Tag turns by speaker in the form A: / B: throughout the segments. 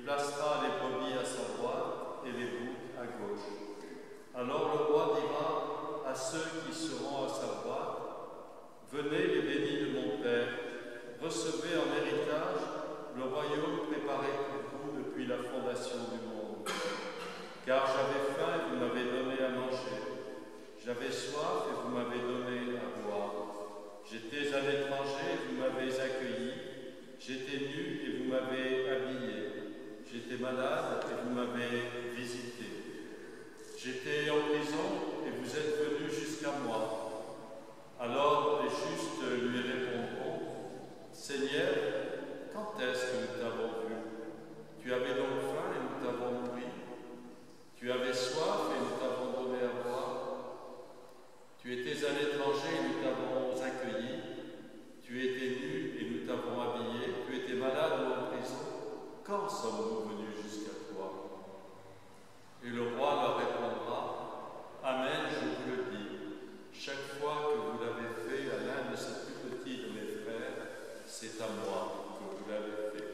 A: placera les brebis à sa droite et les boucs à gauche. Alors le roi dira à ceux qui seront à sa droite, venez les bénis de mon Père, recevez en héritage le royaume préparé pour vous depuis la fondation du monde. Car j'avais faim et vous m'avez donné à manger, j'avais soif et vous m'avez donné à boire, j'étais un étranger et vous m'avez accueilli, j'étais nu et vous m'avez habillé, j'étais malade et vous m'avez visité, j'étais en prison et vous êtes venus jusqu'à moi. Alors les justes lui répondront, Seigneur, quand est-ce que nous t'avons vu? Tu avais donc faim et nous t'avons nourri. Tu avais soif et nous t'avons donné à boire. Tu étais un étranger et nous t'avons accueilli. Tu étais nu et nous t'avons habillé. Tu étais malade ou en prison. Quand sommes-nous venus jusqu'à toi? Et le roi leur répondra, Amen, je vous le dis. Chaque fois que vous l'avez fait à l'un de ces plus petits de mes frères, c'est à moi que vous l'avez fait.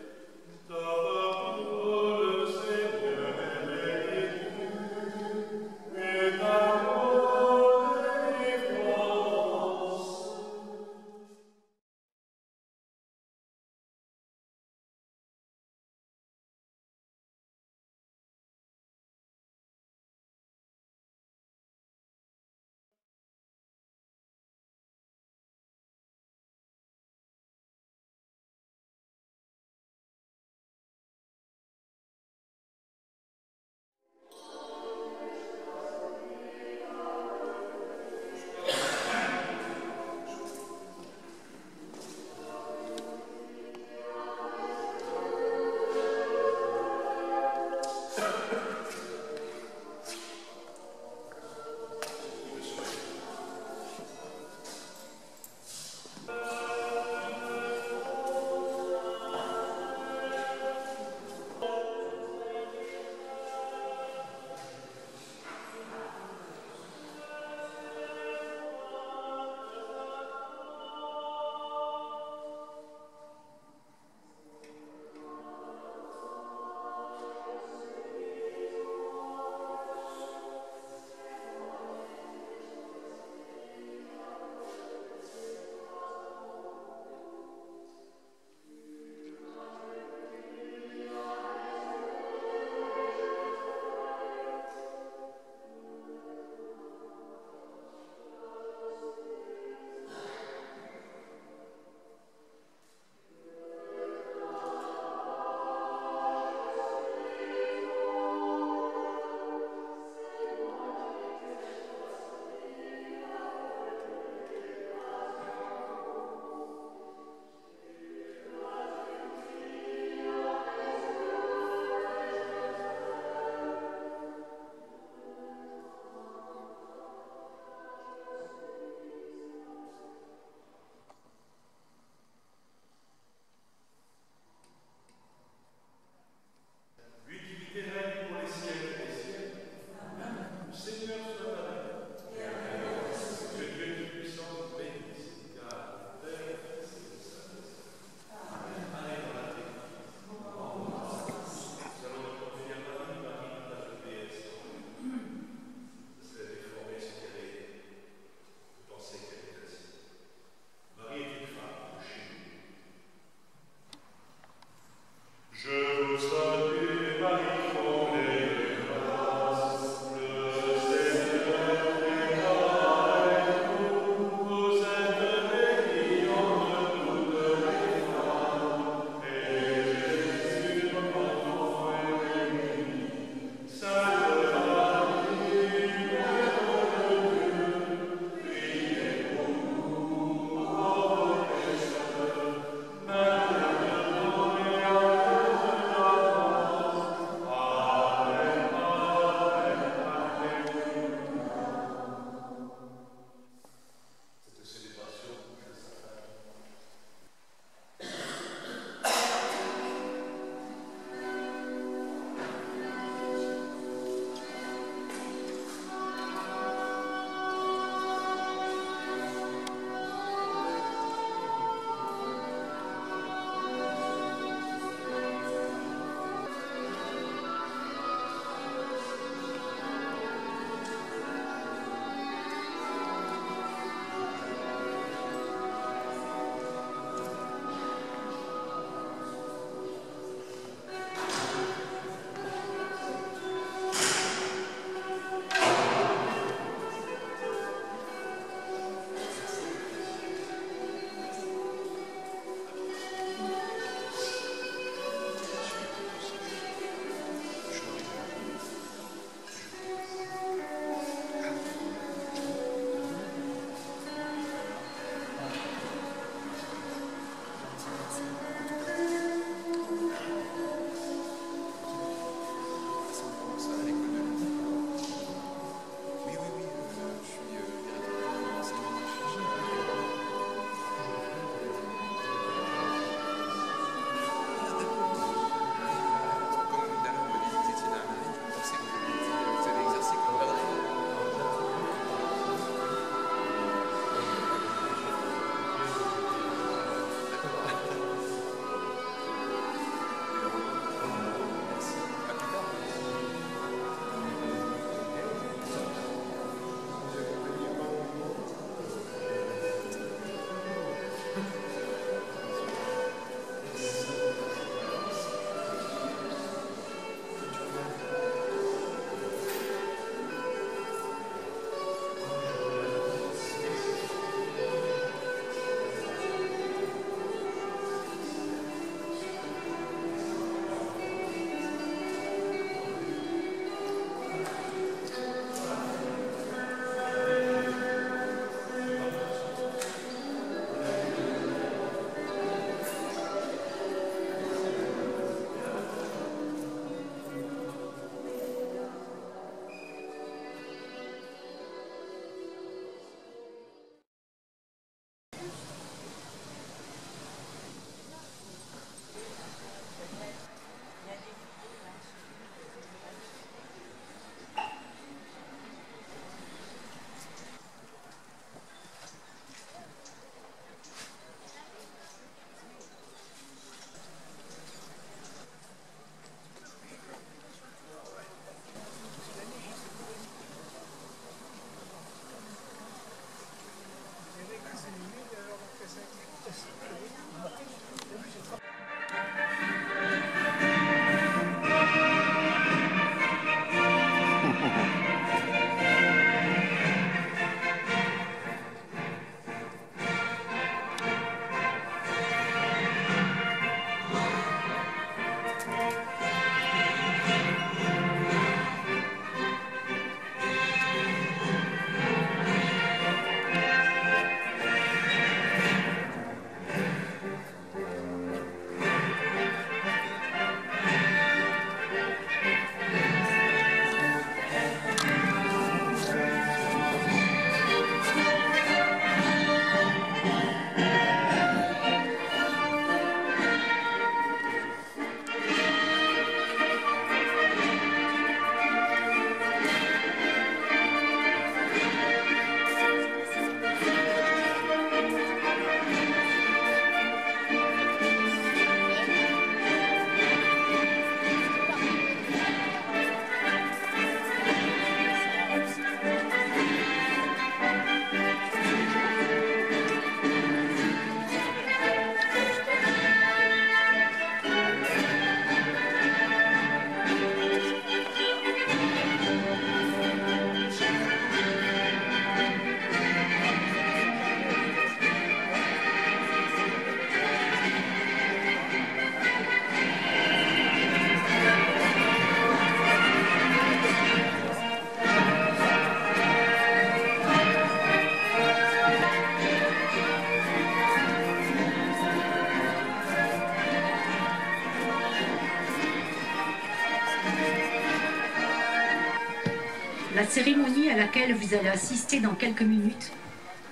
B: La cérémonie à laquelle vous allez assister dans quelques minutes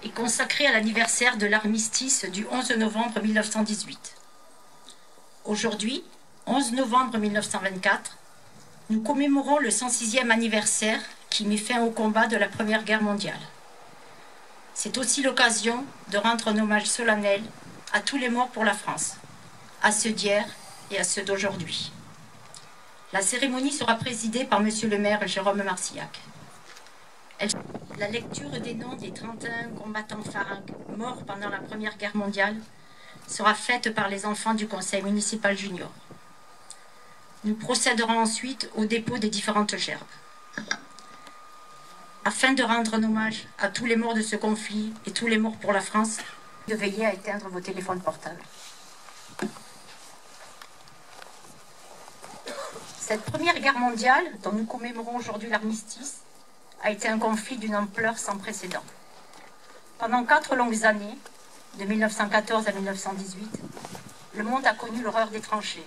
B: est consacrée à l'anniversaire de l'armistice du 11 novembre 1918. Aujourd'hui, 11 novembre 1924, nous commémorons le 106e anniversaire qui met fin au combat de la Première Guerre mondiale. C'est aussi l'occasion de rendre un hommage solennel à tous les morts pour la France, à ceux d'hier et à ceux d'aujourd'hui. La cérémonie sera présidée par Monsieur le maire Jérôme Marcillac. La lecture des noms des 31 combattants faringues morts pendant la Première Guerre mondiale sera faite par les enfants du conseil municipal junior. Nous procéderons ensuite au dépôt des différentes gerbes. Afin de rendre un hommage à tous les morts de ce conflit et tous les morts pour la France, de veiller à éteindre vos téléphones portables. Cette Première Guerre mondiale, dont nous commémorons aujourd'hui l'armistice, a été un conflit d'une ampleur sans précédent. Pendant 4 longues années, de 1914 à 1918, le monde a connu l'horreur des tranchées,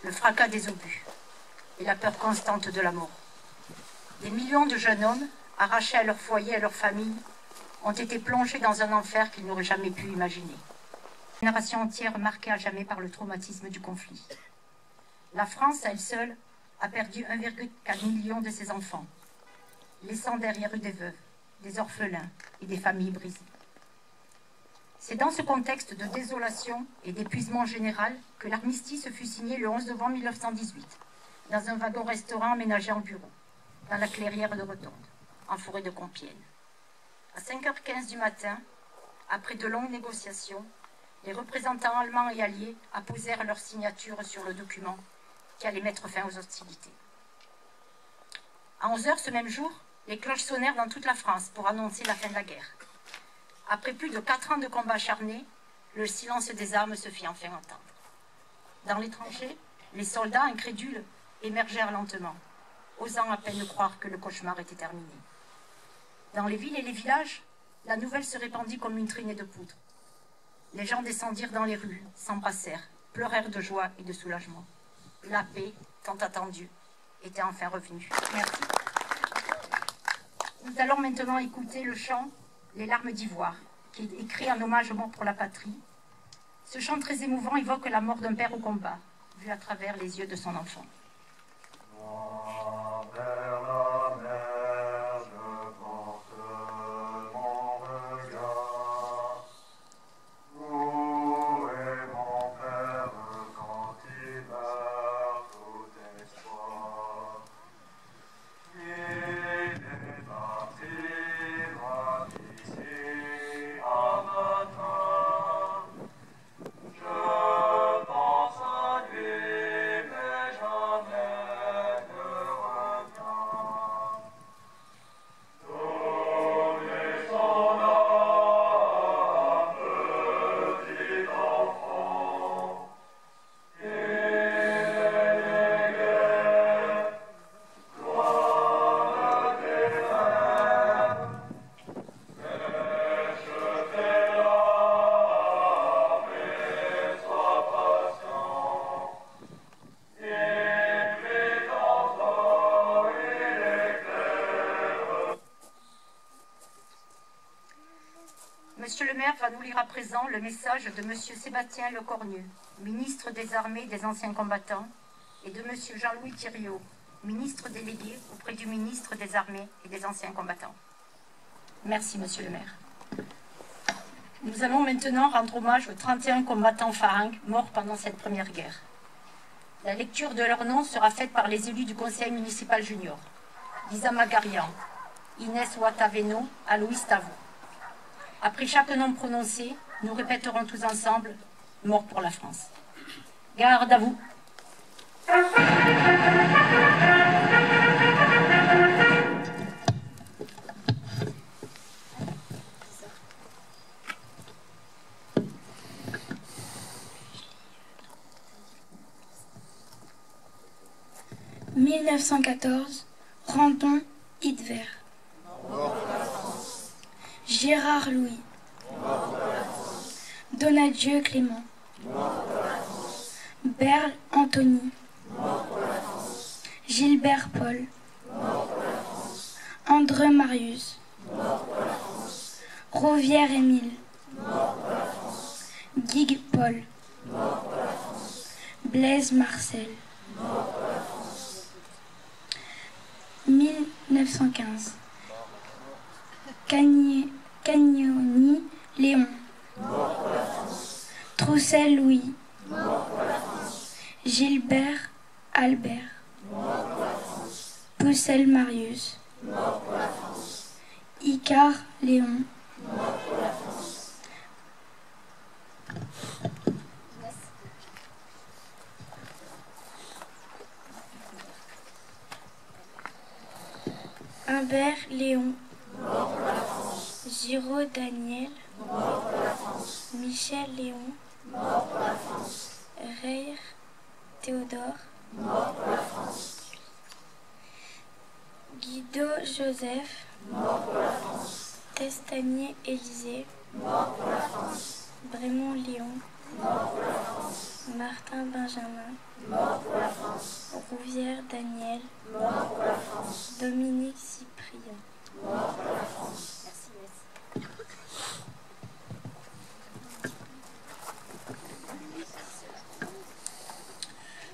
B: le fracas des obus et la peur constante de la mort. Des millions de jeunes hommes, arrachés à leur foyer et à leur famille, ont été plongés dans un enfer qu'ils n'auraient jamais pu imaginer. Une génération entière marquée à jamais par le traumatisme du conflit. La France, à elle seule, a perdu 1,4 million de ses enfants, laissant derrière eux des veuves, des orphelins et des familles brisées. C'est dans ce contexte de désolation et d'épuisement général que l'armistice fut signé le 11 novembre 1918, dans un wagon-restaurant aménagé en bureau, dans la clairière de Rotonde, en forêt de Compiègne. À 5h15 du matin, après de longues négociations, les représentants allemands et alliés apposèrent leur signature sur le document qui allait mettre fin aux hostilités. À 11h ce même jour, les cloches sonnèrent dans toute la France pour annoncer la fin de la guerre. Après plus de 4 ans de combats acharnés, le silence des armes se fit enfin entendre. Dans les tranchées, les soldats incrédules émergèrent lentement, osant à peine croire que le cauchemar était terminé. Dans les villes et les villages, la nouvelle se répandit comme une traînée de poudre. Les gens descendirent dans les rues, s'embrassèrent, pleurèrent de joie et de soulagement. La paix, tant attendue, était enfin revenue. Merci. Nous allons maintenant écouter le chant « Les larmes d'ivoire », qui est écrit en hommage aux morts pour la patrie. Ce chant très émouvant évoque la mort d'un père au combat, vu à travers les yeux de son enfant. Monsieur le maire va nous lire à présent le message de Monsieur Sébastien Lecornu, ministre des Armées et des Anciens Combattants, et de Monsieur Jean-Louis Thiriot, ministre délégué auprès du ministre des Armées et des Anciens Combattants. Merci, Monsieur le maire. Nous allons maintenant rendre hommage aux 31 combattants faringues morts pendant cette première guerre. La lecture de leurs noms sera faite par les élus du conseil municipal junior. Lisa Magarian, Inès Ouattaveno, Aloïs Tavou. Après chaque nom prononcé, nous répéterons tous ensemble « Mort pour la France ». Garde à vous.
C: « 1914, Brandon, Hitler. Gérard Louis. Donadieu Clément. Berle Anthony. Gilbert Paul. André Marius, Rouvière Émile, Guigues Paul, Blaise Marcel, 1915. Cagnoni Léon, Troussel Louis, Gilbert Albert, Poussel Marius, Icare Léon, Humbert Léon, Giraud Daniel, Michel Léon, Reyer Théodore, Guido Joseph, Testanier Élisée, Brémond Léon, Martin Benjamin, Rouvière Daniel, Dominique Cyprien.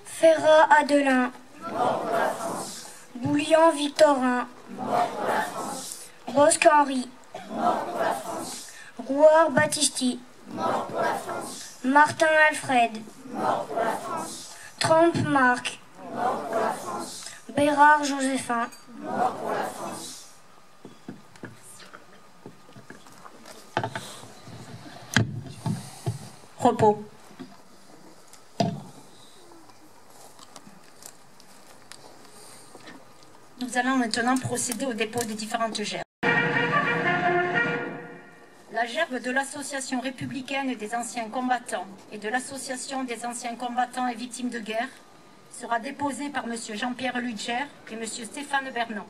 C: Ferrat Adelin, Bouillon Victorin, Bosque Henri, Rouard Battisti, Martin Alfred, Trompe Marc, Bérard Joséphin,
B: Repos. Nous allons maintenant procéder au dépôt des différentes gerbes. La gerbe de l'Association républicaine des anciens combattants et de l'Association des anciens combattants et victimes de guerre sera déposée par M. Jean-Pierre Ludger et M. Stéphane Bernon.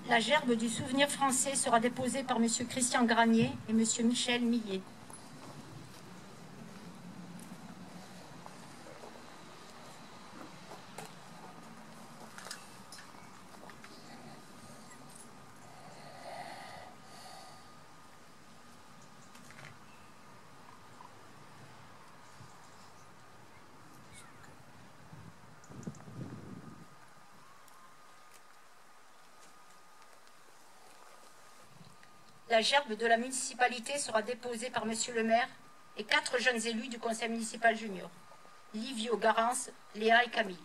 B: La gerbe du souvenir français sera déposée par M. Christian Granier et M. Michel Millet. La gerbe de la municipalité sera déposée par M. le maire et 4 jeunes élus du conseil municipal junior, Livio, Garance, Léa et Camille.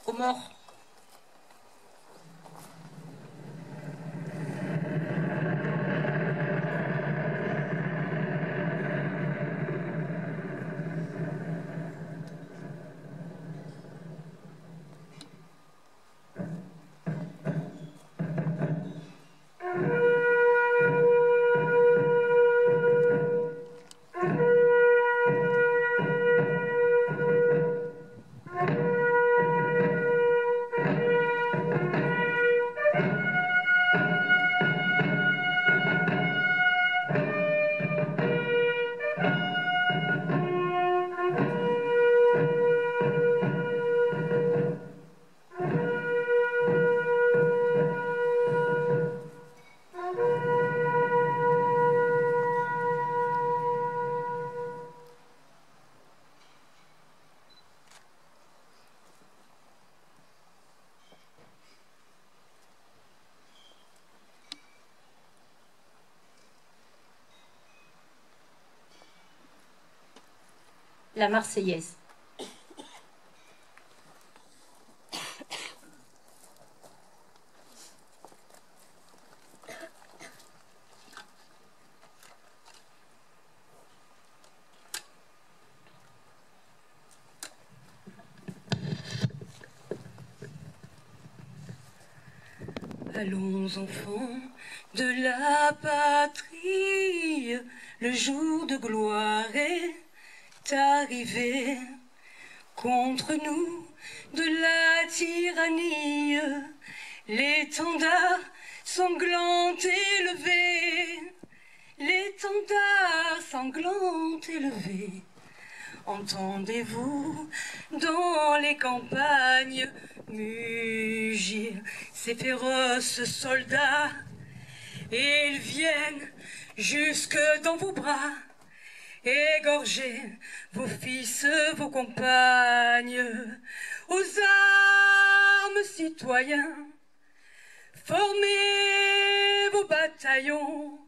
B: Aux morts. la Marseillaise.
D: Allons, enfants de la patrie, le jour de gloire est arrivé. Contre nous de la tyrannie, l'étendard sanglant élevé, l'étendard sanglant élevé. Entendez-vous dans les campagnes mugir ces féroces soldats? Et ils viennent jusque dans vos bras, égorger vos fils, vos compagnes. Aux armes, citoyens, formez vos bataillons.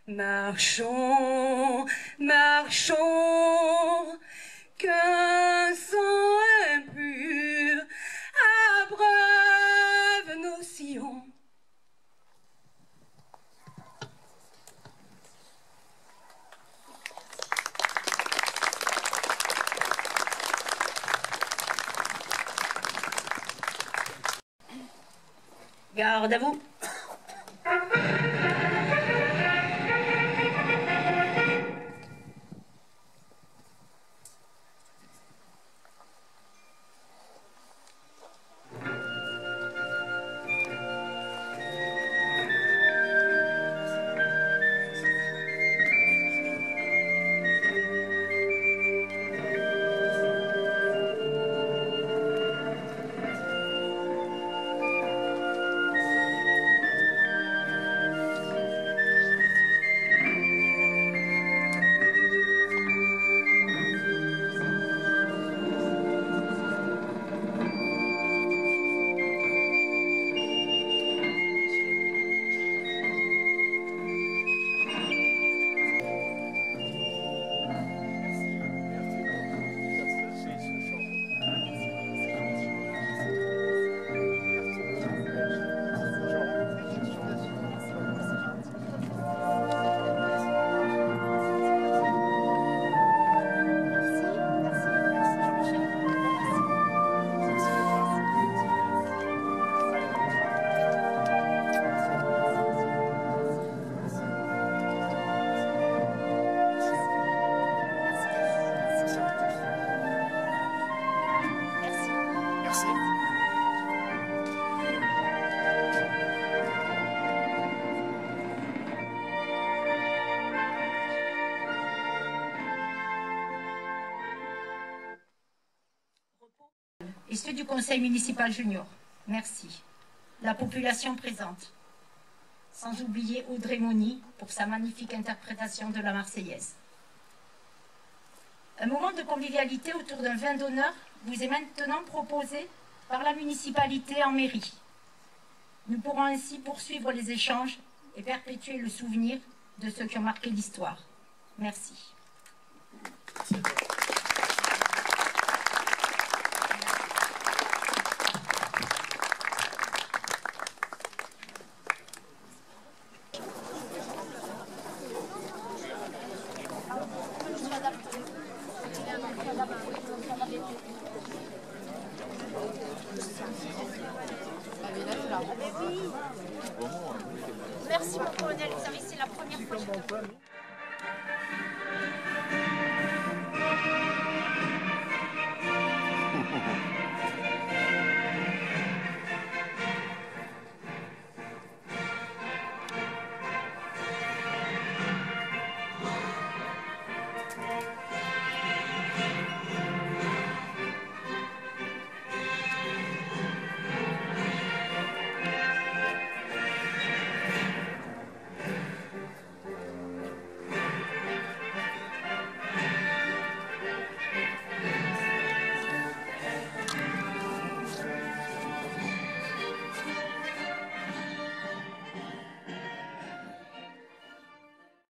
D: Marchons, marchons, qu'un sang impur abreuve nos sillons.
B: Garde à vous. Et ceux du conseil municipal junior, merci. La population présente. Sans oublier Audrey Moni pour sa magnifique interprétation de la Marseillaise. Un moment de convivialité autour d'un vin d'honneur vous est maintenant proposé par la municipalité en mairie. Nous pourrons ainsi poursuivre les échanges et perpétuer le souvenir de ceux qui ont marqué l'histoire. Merci.
E: Merci mon colonel, vous savez, c'est la première fois que je...